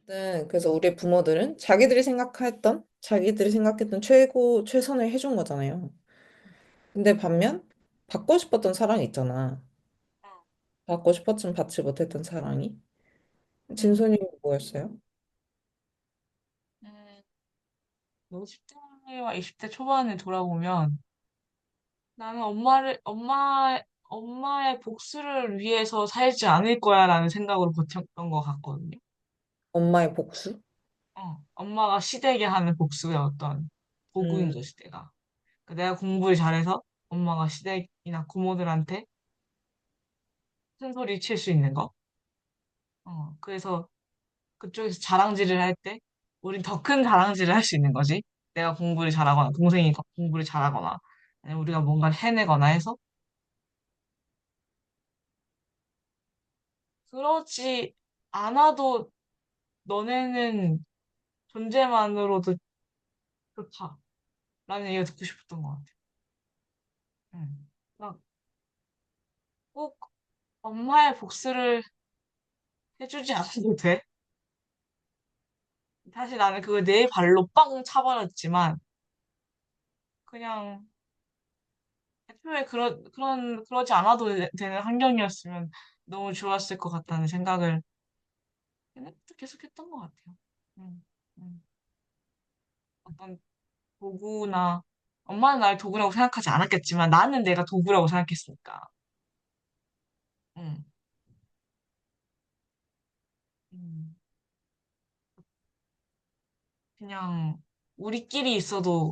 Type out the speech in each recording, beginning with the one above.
네, 그래서 우리 부모들은 자기들이 생각했던 최선을 해준 거잖아요. 근데 반면, 받고 싶었던 사랑이 있잖아. 받고 싶었지만 받지 못했던 사랑이. 음, 진선이 뭐였어요? 음, 10대와 20대 초반에 돌아보면 나는 엄마의 복수를 위해서 살지 않을 거야라는 생각으로 버텼던 것 같거든요. 엄마의 복수? 엄마가 시대게 하는 복수의 어떤 도구인 음, 거, 시대가. 그러니까 내가 공부를 잘해서 엄마가 시댁이나 고모들한테 큰 소리 칠 수 있는 거. 그래서 그쪽에서 자랑질을 할 때, 우린 더 큰 자랑질을 할 수 있는 거지. 내가 공부를 잘하거나, 동생이 공부를 잘하거나, 아니면 우리가 뭔가를 해내거나 해서, 그러지 않아도 너네는 존재만으로도 좋다. 라는 얘기가 듣고 싶었던 것 같아. 응. 막 꼭 엄마의 복수를 해주지 않아도 돼. 사실 나는 그걸 내 발로 빵 차버렸지만, 그냥 애초에 그러지 않아도 되는 환경이었으면 너무 좋았을 것 같다는 생각을 계속 했던 것 같아요. 음, 음. 어떤 도구나, 엄마는 날 도구라고 생각하지 않았겠지만 나는 내가 도구라고 생각했으니까. 음, 음. 그냥 우리끼리 있어도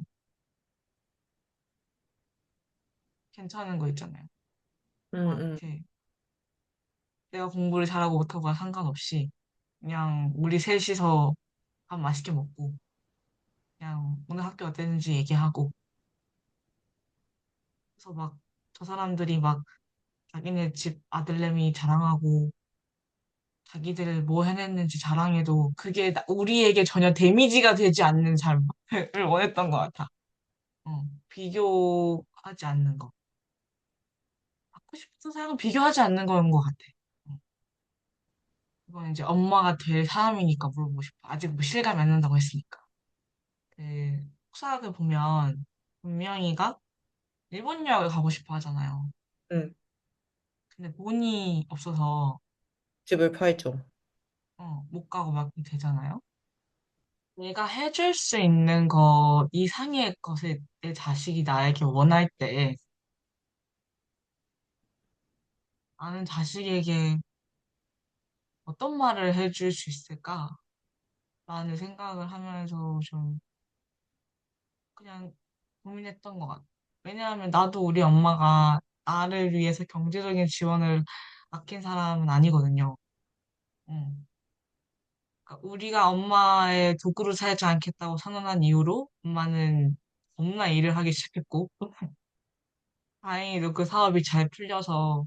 괜찮은 거 있잖아요. 음, 막 음. 이렇게 내가 공부를 잘하고 못하고가 상관없이 그냥 우리 셋이서 밥 맛있게 먹고 그냥 오늘 학교 어땠는지 얘기하고 그래서 막 저 사람들이 막 자기네 집 아들내미 자랑하고 자기들 뭐 해냈는지 자랑해도 그게 우리에게 전혀 데미지가 되지 않는 삶을 원했던 것 같아. 비교하지 않는 거. 받고 싶은 사람은 비교하지 않는 거인 것 같아. 어, 이건 이제 엄마가 될 사람이니까 물어보고 싶어. 아직 뭐 실감이 안 난다고 했으니까. 그, 속사학을 보면 분명히가 일본 유학을 가고 싶어 하잖아요. 음. 근데 돈이 없어서 집을 팔죠. 못 가고 막 되잖아요. 내가 해줄 수 있는 거 이상의 것을 내 자식이 나에게 원할 때 나는 자식에게 어떤 말을 해줄 수 있을까? 라는 생각을 하면서 좀 그냥 고민했던 것 같아. 왜냐하면 나도 우리 엄마가 나를 위해서 경제적인 지원을 아낀 사람은 아니거든요. 응. 그러니까 우리가 엄마의 도구로 살지 않겠다고 선언한 이후로 엄마는 겁나 일을 하기 시작했고, 다행히도 그 사업이 잘 풀려서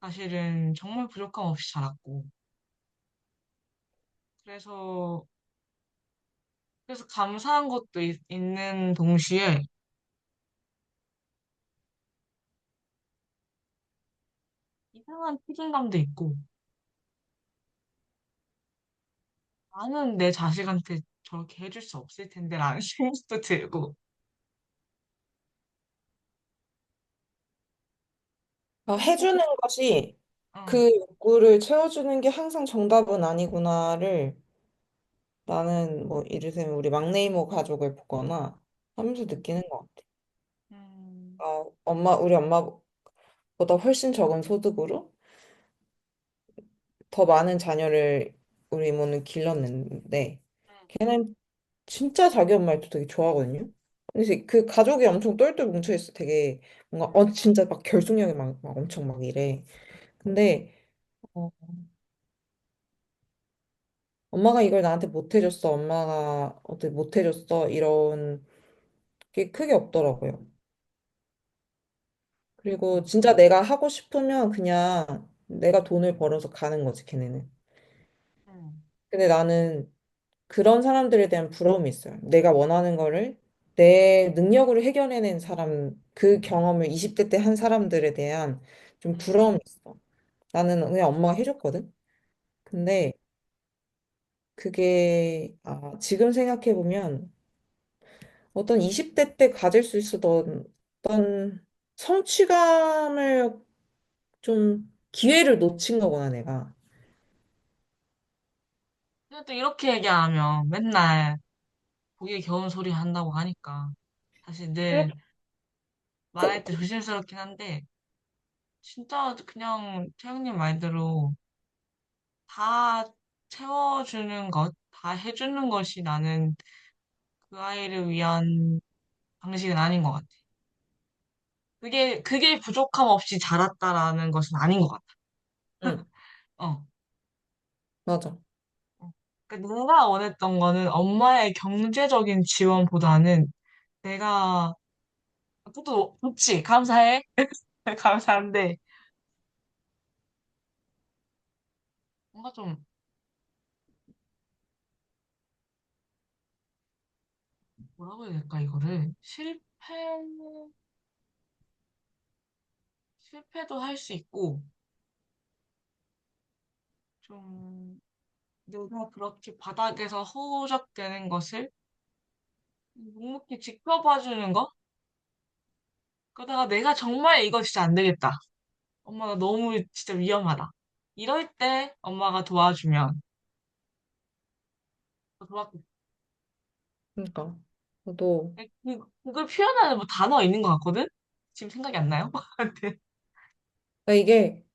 사실은 정말 부족함 없이 자랐고, 그래서, 그래서 감사한 것도 있는 동시에 이상한 책임감도 있고, 나는 내 자식한테 저렇게 해줄 수 없을 텐데라는 생각도 들고, 해주는 것이 응, 그 욕구를 채워주는 게 항상 정답은 아니구나를 나는 뭐 이를테면 우리 막내 이모 가족을 보거나 하면서 느끼는 것 같아. 음, 우리 엄마보다 훨씬 적은 소득으로 더 많은 자녀를 우리 이모는 길렀는데 걔는 진짜 자기 엄마를 되게 좋아하거든요. 그래서 그 가족이 엄청 똘똘 뭉쳐있어. 되게 뭔가 진짜 막 결속력이 막 엄청 막 이래. 근데 어, 엄마가 이걸 나한테 못 해줬어. 엄마가 어떻게 못 해줬어. 이런 게 크게 없더라고요. 그리고 진짜 내가 하고 싶으면 그냥 내가 돈을 벌어서 가는 거지, 걔네는. 음, 근데 나는 그런 사람들에 대한 부러움이 있어요. 내가 원하는 거를 내 능력으로 해결해낸 사람, 그 경험을 20대 때 한 사람들에 대한 좀 음, 부러움이 있어. 나는 그냥 엄마가 해줬거든. 근데 그게, 지금 생각해보면 어떤 20대 때 가질 수 있었던 어떤 성취감을 좀 기회를 놓친 거구나, 내가. 근데 또 이렇게 얘기하면 맨날 고개 겨운 소리 한다고 하니까 사실 그래, 늘 말할 때 조심스럽긴 한데 진짜 그냥 태영님 말대로 다 채워주는 것, 다 해주는 것이 나는 그 아이를 위한 방식은 아닌 것 같아. 그게 부족함 없이 자랐다라는 것은 아닌 것 같아. 응, 어. 맞아. 어. 그러니까 내가 원했던 거는 엄마의 경제적인 지원보다는 내가, 그것도 좋지, 감사해. 감사한데, 뭔가 좀, 뭐라고 해야 될까, 이거를. 실패도 할 수 있고, 좀, 내가 그렇게 바닥에서 허우적대는 것을 묵묵히 지켜봐주는 거? 그러다가 내가 정말 이거 진짜 안 되겠다. 엄마가 너무 진짜 위험하다. 이럴 때 엄마가 도와주면 도와줄. 그러니까. 저도, 그걸 표현하는 뭐 단어 있는 것 같거든? 지금 생각이 안 나요? 근데 그러니까 이게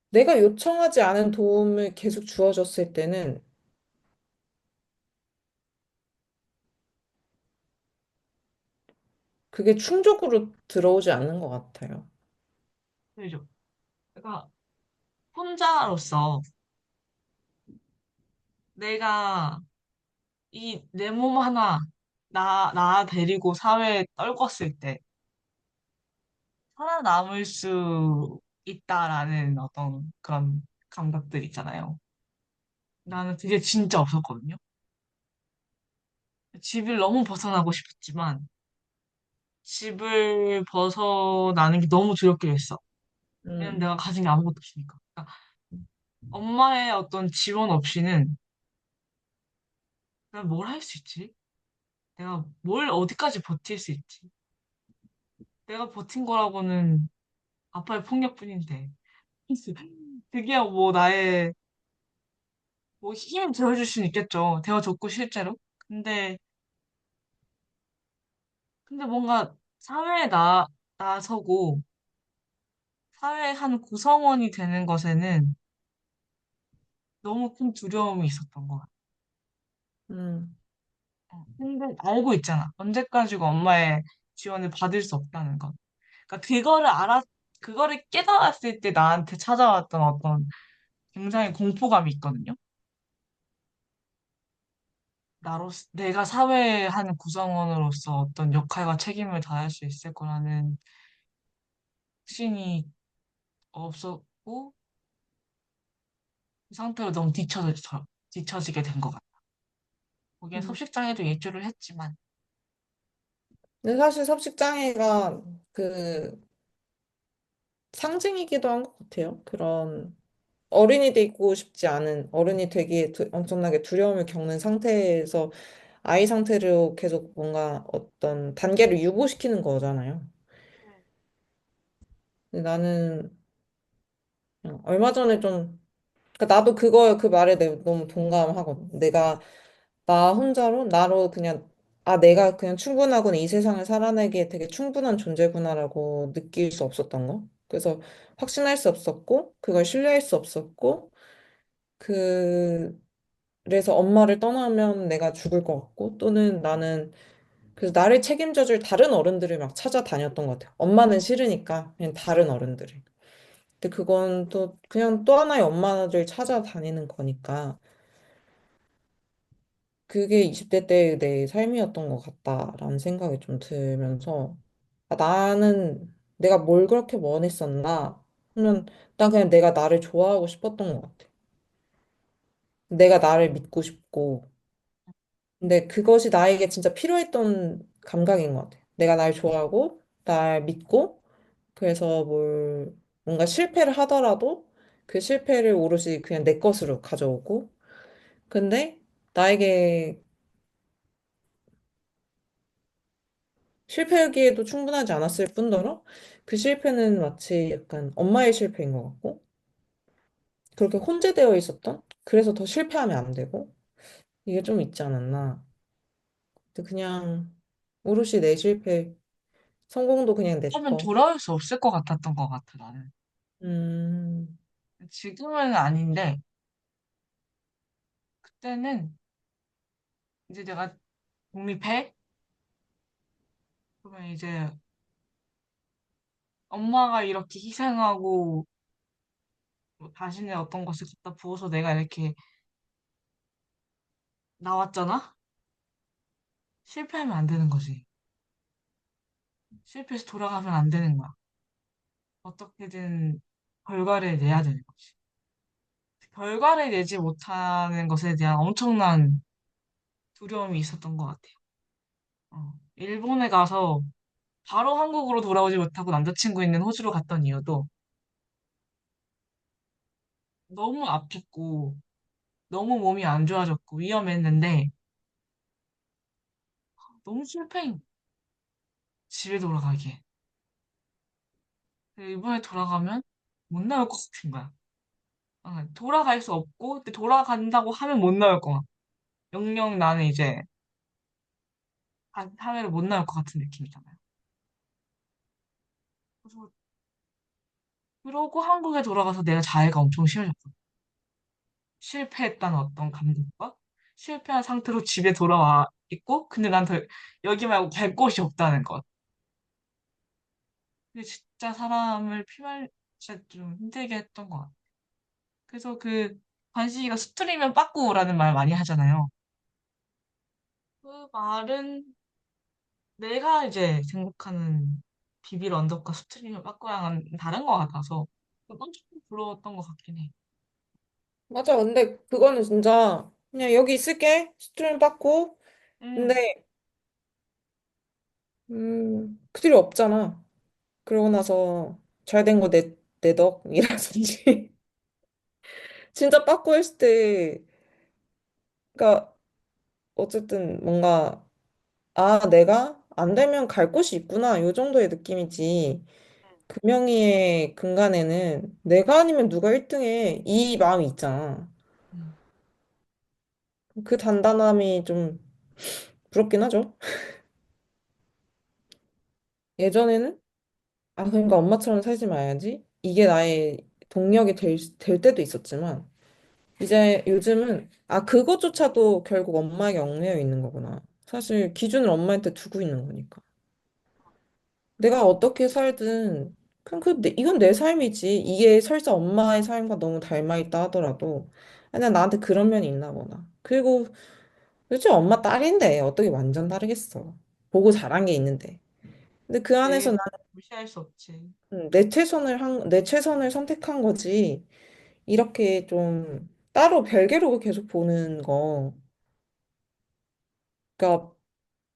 내가 요청하지 않은 도움을 계속 주어졌을 때는 그게 충족으로 들어오지 않는 것 같아요. 그죠? 그러니까 혼자로서 내가 이 내 몸 하나 나 데리고 사회에 떨궜을 때 살아남을 수 있다라는 어떤 그런 감각들 있잖아요. 나는 그게 진짜 없었거든요. 집을 너무 벗어나고 싶었지만 집을 벗어나는 게 너무 두렵게 했어. 왜냐면 음, 내가 가진 게 아무것도 없으니까. 그러니까 엄마의 어떤 지원 없이는 내가 뭘 할 수 있지? 내가 뭘 어디까지 버틸 수 있지? 내가 버틴 거라고는 아빠의 폭력뿐인데. 그게 뭐 나의 뭐 힘 되어줄 수는 있겠죠. 되어줬고 실제로. 근데 뭔가 사회에 나서고 사회의 한 구성원이 되는 것에는 너무 큰 두려움이 있었던 것 같아. 음, 근데 알고 있잖아. 언제까지고 엄마의 지원을 받을 수 없다는 것. 그러니까 그거를 깨달았을 때 나한테 찾아왔던 어떤 굉장히 공포감이 있거든요. 내가 사회의 한 구성원으로서 어떤 역할과 책임을 다할 수 있을 거라는 확신이 없었고, 그 상태로 너무 뒤처지게 된 것 같아. 거기에 음. 섭식장애도 일조를 했지만, 근데 사실 섭식장애가 그 상징이기도 한 것 같아요. 그런 어른이 되고 싶지 않은 어른이 되기에 엄청나게 두려움을 겪는 상태에서 아이 상태로 계속 뭔가 어떤 단계를 유보시키는 거잖아요. 근데 나는 얼마 전에 좀 그러니까 나도 그 말에 너무 동감하거든. 나 혼자로 나로 그냥 내가 그냥 충분하구나 이 세상을 살아내기에 되게 충분한 존재구나라고 느낄 수 없었던 거. 그래서 확신할 수 없었고 그걸 신뢰할 수 없었고 그 그래서 엄마를 떠나면 내가 죽을 것 같고 또는 나는 그래서 나를 책임져줄 다른 어른들을 막 찾아다녔던 것 같아요. 엄마는 싫으니까 그냥 다른 어른들을. 근데 그건 또 그냥 또 하나의 엄마를 찾아다니는 거니까 그게 20대 때 내 삶이었던 것 같다라는 생각이 좀 들면서 나는 내가 뭘 그렇게 원했었나 하면 난 그냥 내가 나를 좋아하고 싶었던 것 같아. 내가 나를 믿고 싶고 근데 그것이 나에게 진짜 필요했던 감각인 것 같아. 내가 날 좋아하고, 날 믿고, 그래서 뭔가 실패를 하더라도 그 실패를 오롯이 그냥 내 것으로 가져오고, 근데 나에게 실패하기에도 충분하지 않았을 뿐더러 그 실패는 마치 약간 엄마의 실패인 것 같고, 그렇게 혼재되어 있었던? 그래서 더 실패하면 안 되고, 이게 좀 있지 않았나. 근데 그냥 오롯이 내 실패, 성공도 그냥 내 하면 거. 돌아올 수 없을 것 같았던 것 같아, 나는. 음, 지금은 아닌데, 그때는 이제 내가 독립해? 그러면 이제 엄마가 이렇게 희생하고 뭐 자신의 어떤 것을 갖다 부어서 내가 이렇게 나왔잖아? 실패하면 안 되는 거지. 실패해서 돌아가면 안 되는 거야. 어떻게든 결과를 내야 되는 거지. 결과를 내지 못하는 것에 대한 엄청난 두려움이 있었던 것 같아요. 일본에 가서 바로 한국으로 돌아오지 못하고 남자친구 있는 호주로 갔던 이유도 너무 아팠고 너무 몸이 안 좋아졌고 위험했는데 너무 실패인 집에 돌아가기에. 이번에 돌아가면 못 나올 것 같은 거야. 돌아갈 수 없고 근데 돌아간다고 하면 못 나올 거야. 영영 나는 이제 사회를 못 나올 것 같은 느낌이잖아요. 그래서 그러고 한국에 돌아가서 내가 자해가 엄청 심해졌거든. 실패했다는 어떤 감정과 실패한 상태로 집에 돌아와 있고 근데 난 더 여기 말고 갈 곳이 없다는 것. 그게 진짜 사람을 진짜 좀 힘들게 했던 것 같아. 그래서 그 관식이가 수트리면 빠꾸라는 말 많이 하잖아요. 그 말은 내가 이제 생각하는 비빌 언덕과 수트리면 빠꾸랑은 다른 것 같아서 그건 조금 부러웠던 것 같긴 해. 맞아. 근데 그거는 진짜 그냥 여기 있을게. 스트림 받고. 음, 근데, 그 일이 없잖아. 그러고 나서 잘 된 거 내 덕이라든지. 진짜 빠꾸 했을 때, 그러니까 어쨌든 뭔가, 아, 내가 안 되면 갈 곳이 있구나. 요 정도의 느낌이지. 금명이의 근간에는 내가 아니면 누가 1등해. 이 마음이 있잖아. 음, 그 단단함이 좀 부럽긴 하죠. 예전에는 그러니까 엄마처럼 살지 마야지. 이게 나의 동력이 될 때도 있었지만, 이제 요즘은, 그것조차도 결국 엄마에게 얽매여 있는 거구나. 사실 기준을 엄마한테 두고 있는 거니까. 내가 어떻게 살든, 그냥 이건 내 삶이지. 이게 설사 엄마의 삶과 너무 닮아 있다 하더라도, 그냥 나한테 그런 면이 있나 보다. 그리고, 도대체 엄마 딸인데, 어떻게 완전 다르겠어. 보고 자란 게 있는데. 근데 그 안에서 네, 무시할 수 없지. 내 최선을 선택한 거지. 이렇게 좀 따로 별개로 계속 보는 거. 그러니까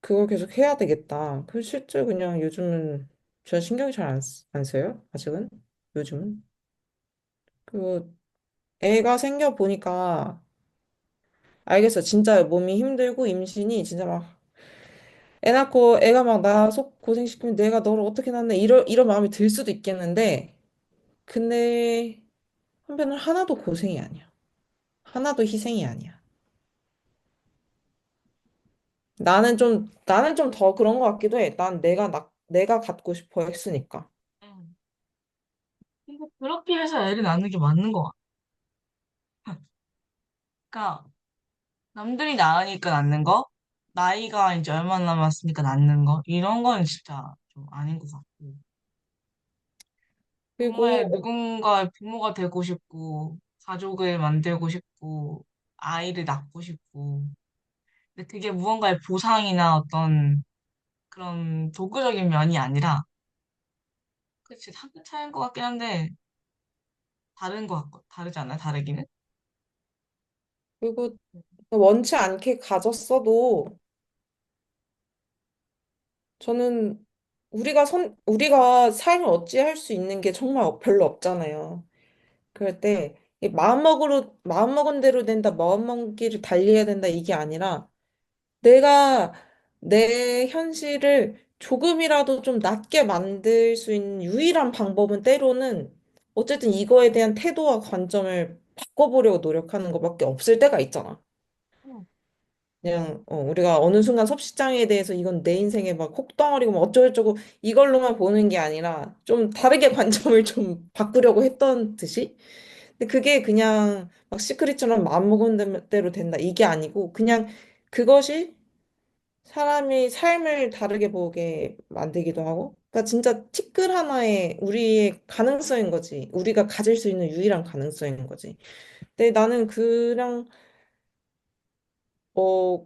그걸 계속 해야 되겠다. 그 실제 그냥 요즘은 전 신경이 잘 안 써요. 아직은. 요즘은. 그 애가 생겨 보니까 알겠어. 진짜 몸이 힘들고 임신이 진짜 막 애 낳고 애가 막 나 속 고생시키면 내가 너를 어떻게 낳네 이런 마음이 들 수도 있겠는데 근데 한편으로 하나도 고생이 아니야. 하나도 희생이 아니야. 나는 좀 더 그런 것 같기도 해. 내가 갖고 싶어 했으니까. 음. 근데 그렇게 해서 애를 낳는 게 맞는 것 같아. 그러니까 남들이 낳으니까 낳는 거, 나이가 이제 얼마 남았으니까 낳는 거, 이런 건 진짜 좀 아닌 것 같고. 그리고, 정말 누군가의 부모가 되고 싶고, 가족을 만들고 싶고, 아이를 낳고 싶고. 근데 그게 무언가의 보상이나 어떤 그런 도구적인 면이 아니라, 그치, 한끗 차이인 것 같긴 한데, 다른 것 같고, 다르지 않나요? 다르기는? 그리고 원치 않게 가졌어도 저는 우리가 삶을 어찌할 수 있는 게 정말 별로 없잖아요. 그럴 때, 이 마음먹은 대로 된다, 마음먹은 길을 달리해야 된다, 이게 아니라, 내가 내 현실을 조금이라도 좀 낫게 만들 수 있는 유일한 방법은 때로는, 어쨌든 이거에 대한 태도와 관점을 바꿔보려고 노력하는 것밖에 없을 때가 있잖아. 응, 그냥 우리가 어느 순간 섭식장애에 대해서 이건 내 인생의 막 혹덩어리고 뭐 어쩌고저쩌고 이걸로만 보는 게 아니라 좀 다르게 관점을 좀 바꾸려고 했던 듯이. 근데 그게 그냥 막 시크릿처럼 마음먹은 대로 된다 이게 아니고 그냥 그것이 사람이 삶을 다르게 보게 만들기도 하고 그러니까 진짜 티끌 하나의 우리의 가능성인 거지. 우리가 가질 수 있는 유일한 가능성인 거지. 근데 나는 그냥 어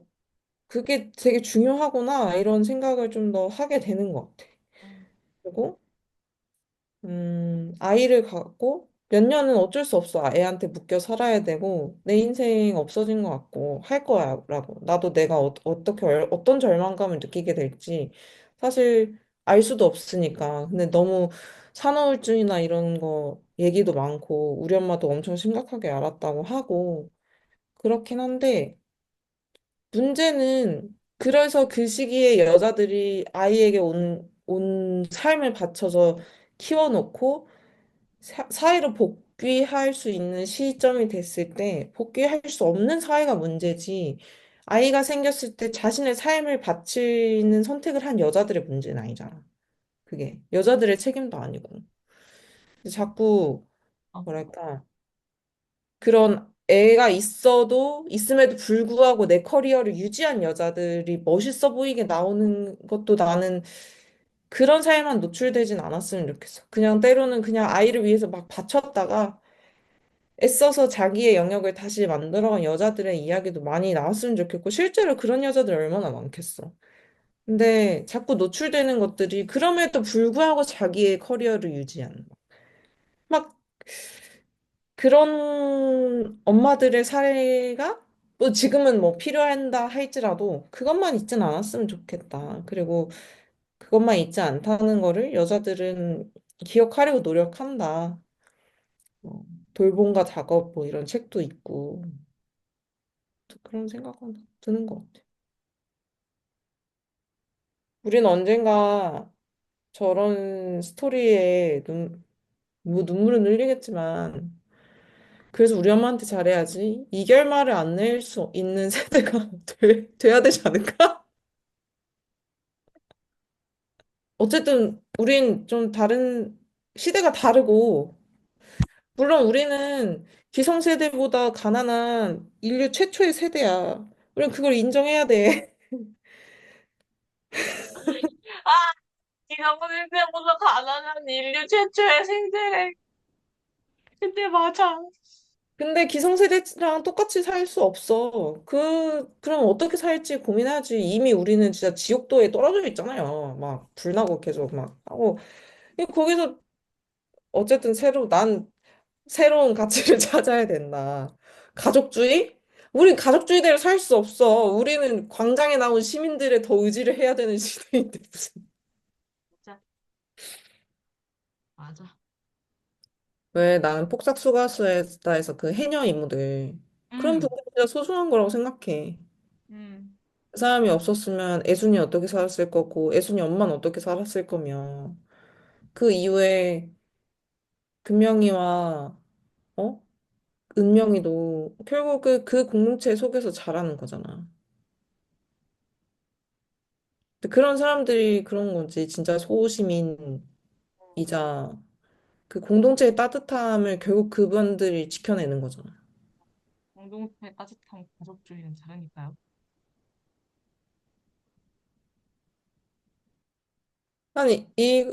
그게 되게 중요하구나, 이런 생각을 좀 더 하게 되는 것 같아. 응, 그리고, 아이를 갖고 몇 년은 어쩔 수 없어. 애한테 묶여 살아야 되고, 내 인생 없어진 것 같고, 할 거야, 라고. 나도 내가 어떤 절망감을 느끼게 될지, 사실 알 수도 없으니까. 근데 너무 산후우울증이나 이런 거 얘기도 많고, 우리 엄마도 엄청 심각하게 앓았다고 하고, 그렇긴 한데, 문제는 그래서 그 시기에 여자들이 아이에게 온 삶을 바쳐서 키워놓고 사회로 복귀할 수 있는 시점이 됐을 때 복귀할 수 없는 사회가 문제지 아이가 생겼을 때 자신의 삶을 바치는 선택을 한 여자들의 문제는 아니잖아. 그게 여자들의 책임도 아니고. 근데 자꾸 어, 뭐랄까 그런 애가 있음에도 불구하고 내 커리어를 유지한 여자들이 멋있어 보이게 나오는 것도 나는 그런 삶만 노출되진 않았으면 좋겠어. 그냥 때로는 그냥 아이를 위해서 막 바쳤다가 애써서 자기의 영역을 다시 만들어간 여자들의 이야기도 많이 나왔으면 좋겠고, 실제로 그런 여자들 얼마나 많겠어. 근데 자꾸 노출되는 것들이 그럼에도 불구하고 자기의 커리어를 유지하는 거. 막 그런 엄마들의 사례가 뭐 지금은 뭐 필요한다 할지라도 그것만 있진 않았으면 좋겠다. 그리고 그것만 있지 않다는 거를 여자들은 기억하려고 노력한다. 뭐 돌봄과 작업 뭐 이런 책도 있고 또 그런 생각은 드는 것 같아. 우린 언젠가 저런 스토리에 뭐 눈물은 흘리겠지만 그래서 우리 엄마한테 잘해야지. 이 결말을 안 낼 수 있는 세대가 돼야 되지 않을까? 어쨌든 우린 좀 다른 시대가 다르고 물론 우리는 기성세대보다 가난한 인류 최초의 세대야. 우린 그걸 인정해야 돼. 아, 네가 보낼 때보다 가난한 인류 최초의 생태래. 근데 맞아. 근데 기성세대랑 똑같이 살 수 없어. 그럼 어떻게 살지 고민하지. 이미 우리는 진짜 지옥도에 떨어져 있잖아요. 막 불나고 계속 막 하고. 거기서 어쨌든 난 새로운 가치를 찾아야 된다. 가족주의? 우린 가족주의대로 살 수 없어. 우리는 광장에 나온 시민들의 더 의지를 해야 되는 시대인데 무슨. 진짜, 맞아. 왜 나는 폭삭소가수다에서 그 해녀 이모들 그런 응, 분들 진짜 소중한 거라고 생각해. 응, 그 사람이 없었으면 애순이 어떻게 살았을 거고 애순이 엄마는 어떻게 살았을 거며 그 이후에 금명이와 어? 은명이도 결국 그 공동체 속에서 자라는 거잖아. 근데 그런 사람들이 그런 거지. 진짜 소시민이자 그 공동체의 따뜻함을 결국 그분들이 지켜내는 거잖아. 공동체 따뜻한 가족주의는 다르니까요. 아니,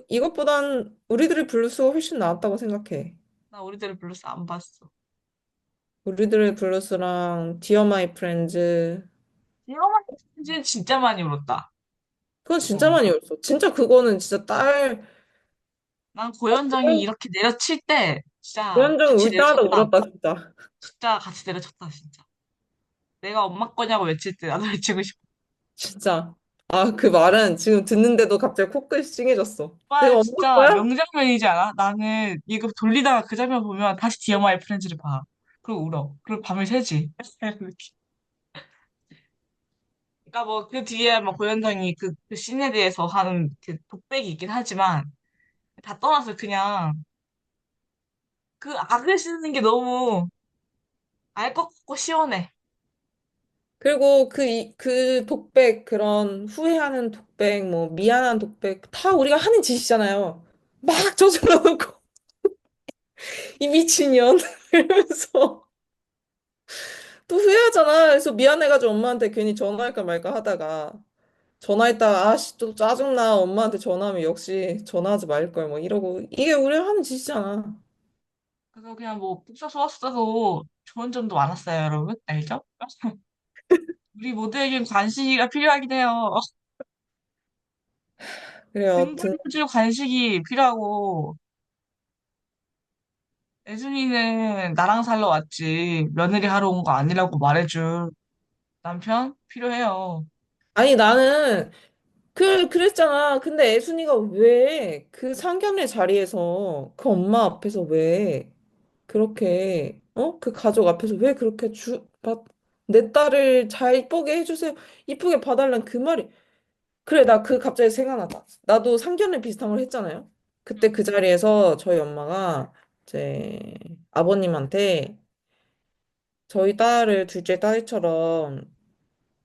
이것보단 우리들의 블루스가 훨씬 나았다고 생각해. 나 우리들의 블루스 안 봤어. 우리들의 블루스랑 디어 마이 프렌즈. 이거만 진짜 진짜 많이 울었다. 그건 진짜 어. 많이 울었어. 진짜 그거는 진짜 난 고현정이 이렇게 내려칠 때 진짜 고현정 같이 울 때마다 내려쳤다. 울었다, 진짜. 진짜 같이 내려쳤다, 진짜. 내가 엄마 거냐고 외칠 때 나도 외치고 싶어. 진짜. 아, 그 말은 지금 듣는데도 갑자기 코끝이 찡해졌어. 정말 내가 엄마 진짜 거야? 명장면이지 않아? 나는 이거 돌리다가 그 장면 보면 다시 디어 마이 프렌즈를 봐. 그리고 울어. 그리고 밤을 새지. 이런 느낌. 그러니까 뭐 그 뒤에 뭐 고현정이 그 씬에 대해서 하는 그 독백이 있긴 하지만 다 떠나서 그냥 그 악을 쓰는 게 너무 알 것 같고 시원해. 그리고 그 독백, 그런 후회하는 독백, 뭐, 미안한 독백, 다 우리가 하는 짓이잖아요. 막 저질러 놓고, 이 미친년. 이러면서 또 후회하잖아. 그래서 미안해가지고 엄마한테 괜히 전화할까 말까 하다가, 전화했다가, 아씨, 또 짜증나. 엄마한테 전화하면 역시 전화하지 말걸. 뭐 이러고. 이게 우리가 하는 짓이잖아. 그래서 그냥 뭐 북서 좋았어도 좋은 점도 많았어요, 여러분. 알죠? 우리 모두에겐 관심이가 필요하긴 해요. 그래요. 여튼. 등불불줄 관식이 필요하고, 애순이는 나랑 살러 왔지, 며느리 하러 온 거 아니라고 말해줄 남편 필요해요. 아니, 나는, 그랬잖아. 근데 애순이가 왜 그 상견례 자리에서 그 엄마 앞에서 왜 그렇게, 그 가족 앞에서 왜 그렇게 내 딸을 잘 이쁘게 해주세요. 이쁘게 봐달란 그 말이. 그래, 나 그 갑자기 생각났다. 나도 상견례 비슷한 걸 했잖아요. 그때 그 자리에서 저희 엄마가 이제 아버님한테 저희 딸을 둘째 딸처럼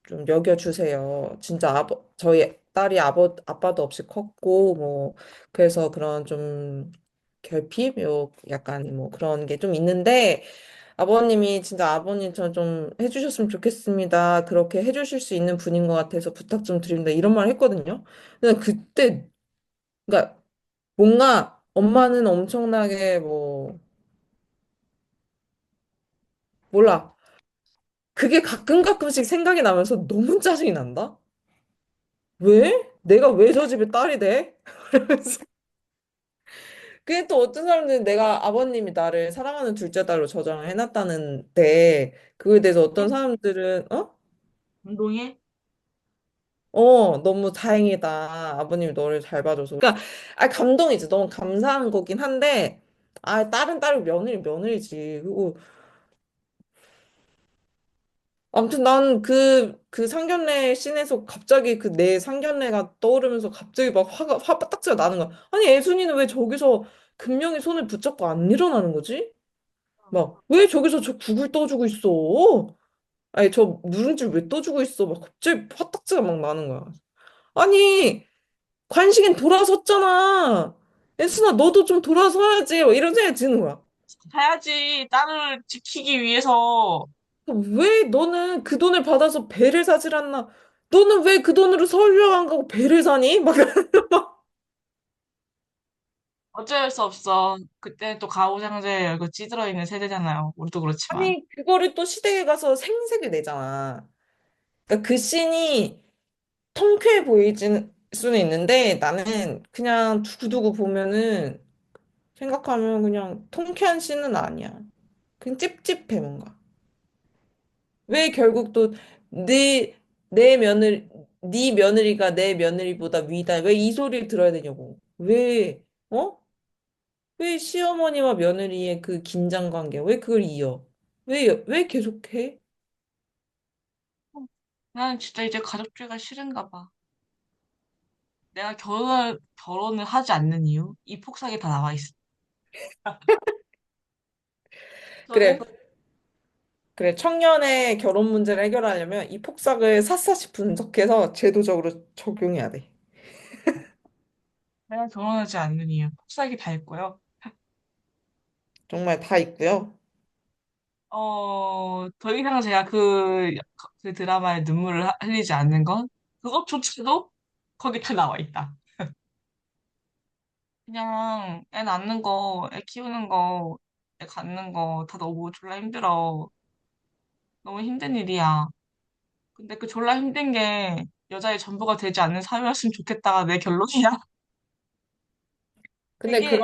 좀 여겨주세요. 진짜 저희 딸이 아빠도 없이 컸고, 뭐, 그래서 그런 좀 결핍? 약간 뭐 그런 게 좀 있는데, 아버님이 진짜 아버님처럼 좀 해주셨으면 좋겠습니다. 그렇게 해주실 수 있는 분인 것 같아서 부탁 좀 드립니다. 이런 말 했거든요. 근데 그때, 그러니까 뭔가 엄마는 엄청나게 뭐, 몰라. 그게 가끔씩 생각이 나면서 너무 짜증이 난다? 왜? 내가 왜 저 집에 딸이 돼? 그게 또 어떤 사람들은 내가 아버님이 나를 사랑하는 둘째 딸로 저장을 해놨다는데, 그거에 대해서 어떤 사람들은, 운동해? 너무 다행이다. 아버님이 너를 잘 봐줘서. 그러니까, 감동이지. 너무 감사한 거긴 한데, 딸은 딸이고 며느리지. 그리고, 아무튼 난 그 상견례 씬에서 갑자기 그 내 상견례가 떠오르면서 갑자기 막 화딱지가 나는 거야. 아니, 애순이는 왜 저기서 금명이 손을 붙잡고 안 일어나는 거지? 막, 왜 저기서 저 국을 떠주고 있어? 아니, 저 누룽지를 왜 떠주고 있어? 막 갑자기 화딱지가 막 나는 거야. 아니, 관식은 돌아섰잖아. 애순아, 너도 좀 돌아서야지. 막 이런 생각이 드는 거야. 해야지. 딸을 지키기 위해서. 왜 너는 그 돈을 받아서 배를 사질 않나? 너는 왜 그 돈으로 서울 유학 안 가고 배를 사니? 막, 어쩔 수 없어. 그때 또 가오장제 이거 찌들어 있는 세대잖아요. 우리도 그렇지만. 아니, 그거를 또 시댁에 가서 생색을 내잖아. 그러니까 그 씬이 통쾌해 보이진 수는 있는데 나는 그냥 두고두고 보면은 생각하면 그냥 통쾌한 씬은 아니야. 그냥 찝찝해 뭔가. 왜 결국 또 네, 내 며느리, 네 며느리가 내 며느리보다 위다. 왜 이 소리를 들어야 되냐고. 왜, 어? 왜 시어머니와 며느리의 그 긴장 관계, 왜 그걸 이어? 왜 계속해? 나는 진짜 이제 가족주의가 싫은가 봐. 내가 결혼을 하지 않는 이유? 이 폭삭이 다 나와 있어. 그래, 저는 그래. 청년의 결혼 문제를 해결하려면 이 폭삭을 샅샅이 분석해서 제도적으로 적용해야 돼. 내가 결혼하지 않는 이유. 폭삭이 다 있고요. 정말 다 있고요. 더 이상 제가 그 드라마에 눈물을 흘리지 않는 건 그것조차도 거기 다 나와 있다. 그냥 애 낳는 거, 애 키우는 거, 애 갖는 거 다 너무 졸라 힘들어. 너무 힘든 일이야. 근데 그 졸라 힘든 게 여자의 전부가 되지 않는 사회였으면 좋겠다가 내 결론이야. 근데 되게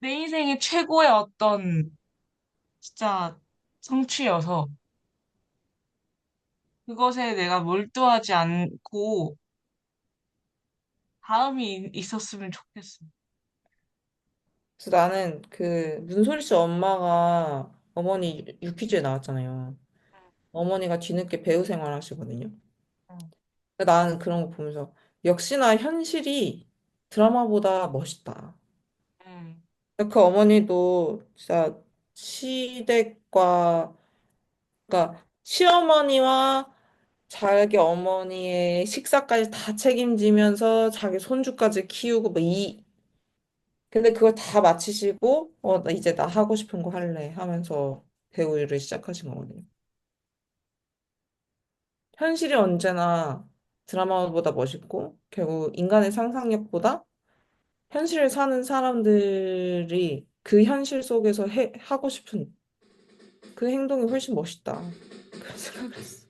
내 인생의 최고의 어떤 진짜 성취여서 그것에 내가 몰두하지 않고 다음이 있었으면 좋겠어. 그래서 나는 그 문소리 씨 엄마가 어머니 유퀴즈에 나왔잖아요. 어머니가 뒤늦게 배우 생활하시거든요. 응, 근데 나는 그런 거 보면서 역시나 현실이 드라마보다 멋있다. 응, 그 어머니도 진짜 시댁과 그러니까 시어머니와 자기 어머니의 식사까지 다 책임지면서 자기 손주까지 키우고 뭐 근데 그걸 다 마치시고 나 이제 나 하고 싶은 거 할래 하면서 배우를 시작하신 거거든요. 현실이 언제나 드라마보다 멋있고 결국 인간의 상상력보다 현실을 사는 사람들이 그 현실 속에서 하고 싶은 그 행동이 훨씬 멋있다. 그런 생각을 했어.